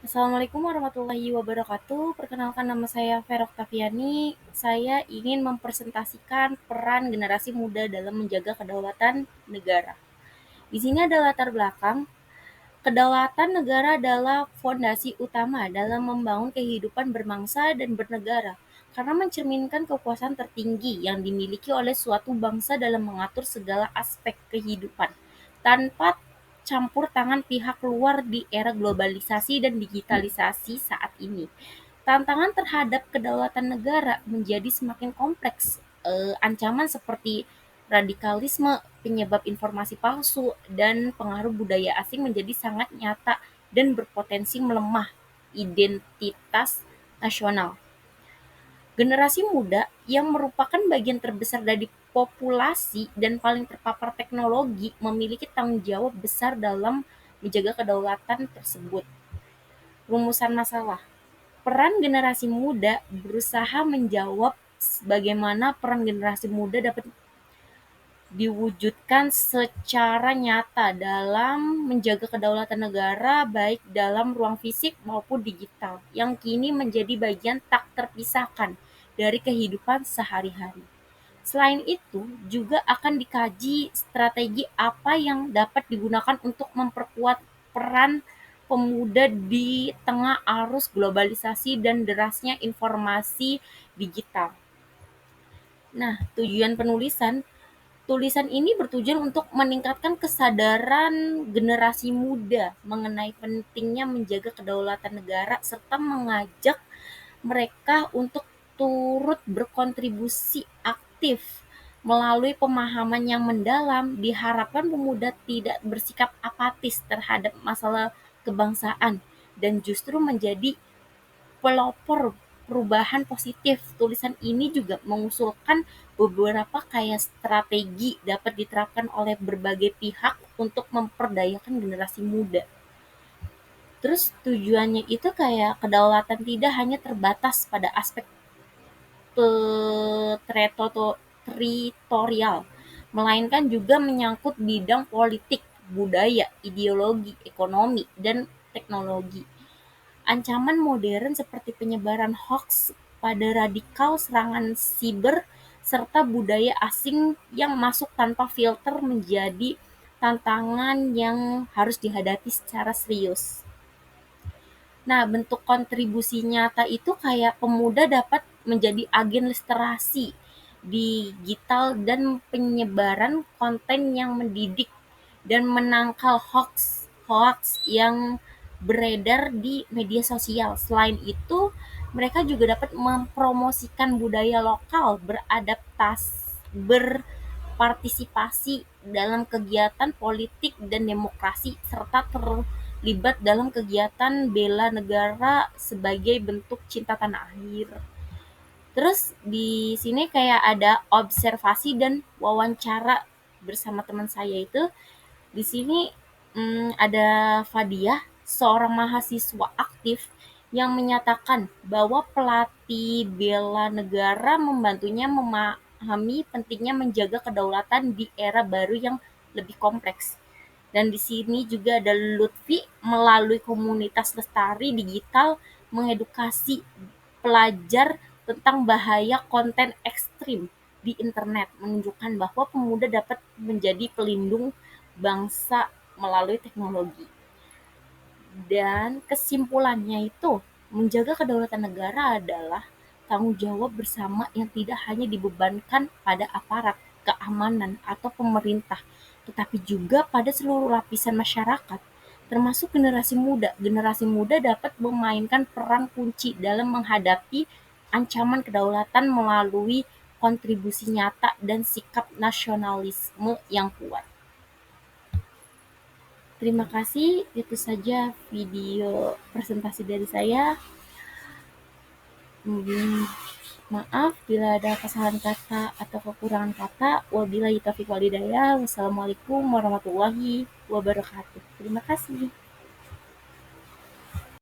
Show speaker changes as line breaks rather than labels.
Assalamualaikum warahmatullahi wabarakatuh. Perkenalkan nama saya Vera Oktaviani. Saya ingin mempresentasikan peran generasi muda dalam menjaga kedaulatan negara. Di sini ada latar belakang. Kedaulatan negara adalah fondasi utama dalam membangun kehidupan berbangsa dan bernegara karena mencerminkan kekuasaan tertinggi yang dimiliki oleh suatu bangsa dalam mengatur segala aspek kehidupan tanpa campur tangan pihak luar di era globalisasi dan digitalisasi saat ini. Tantangan terhadap kedaulatan negara menjadi semakin kompleks. Ancaman seperti radikalisme, penyebab informasi palsu, dan pengaruh budaya asing menjadi sangat nyata dan berpotensi melemah identitas nasional. Generasi muda yang merupakan bagian terbesar dari populasi dan paling terpapar teknologi memiliki tanggung jawab besar dalam menjaga kedaulatan tersebut. Rumusan masalah. Peran generasi muda berusaha menjawab bagaimana peran generasi muda dapat diwujudkan secara nyata dalam menjaga kedaulatan negara baik dalam ruang fisik maupun digital yang kini menjadi bagian tak terpisahkan dari kehidupan sehari-hari. Selain itu, juga akan dikaji strategi apa yang dapat digunakan untuk memperkuat peran pemuda di tengah arus globalisasi dan derasnya informasi digital. Nah, tujuan penulisan tulisan ini bertujuan untuk meningkatkan kesadaran generasi muda mengenai pentingnya menjaga kedaulatan negara serta mengajak mereka untuk turut berkontribusi aktif melalui pemahaman yang mendalam. Diharapkan pemuda tidak bersikap apatis terhadap masalah kebangsaan dan justru menjadi pelopor perubahan positif. Tulisan ini juga mengusulkan beberapa kayak strategi dapat diterapkan oleh berbagai pihak untuk memperdayakan generasi muda. Terus tujuannya itu kayak kedaulatan tidak hanya terbatas pada aspek teritorial, melainkan juga menyangkut bidang politik, budaya, ideologi, ekonomi, dan teknologi. Ancaman modern seperti penyebaran hoax pada radikal, serangan siber, serta budaya asing yang masuk tanpa filter menjadi tantangan yang harus dihadapi secara serius. Nah, bentuk kontribusi nyata itu kayak pemuda dapat menjadi agen literasi digital dan penyebaran konten yang mendidik dan menangkal hoax hoax yang beredar di media sosial. Selain itu, mereka juga dapat mempromosikan budaya lokal, berpartisipasi dalam kegiatan politik dan demokrasi, serta terlibat dalam kegiatan bela negara sebagai bentuk cinta tanah air. Terus di sini kayak ada observasi dan wawancara bersama teman saya itu. Di sini ada Fadiah, seorang mahasiswa aktif yang menyatakan bahwa pelatih bela negara membantunya memahami pentingnya menjaga kedaulatan di era baru yang lebih kompleks. Dan di sini juga ada Lutfi melalui komunitas lestari digital mengedukasi pelajar tentang bahaya konten ekstrim di internet, menunjukkan bahwa pemuda dapat menjadi pelindung bangsa melalui teknologi. Dan kesimpulannya itu, menjaga kedaulatan negara adalah tanggung jawab bersama yang tidak hanya dibebankan pada aparat keamanan atau pemerintah, tetapi juga pada seluruh lapisan masyarakat, termasuk generasi muda. Generasi muda dapat memainkan peran kunci dalam menghadapi ancaman kedaulatan melalui kontribusi nyata dan sikap nasionalisme yang kuat. Terima kasih, itu saja video presentasi dari saya. Maaf bila ada kesalahan kata atau kekurangan kata. Wabillahi taufiq walhidayah. Wassalamualaikum warahmatullahi wabarakatuh. Terima kasih.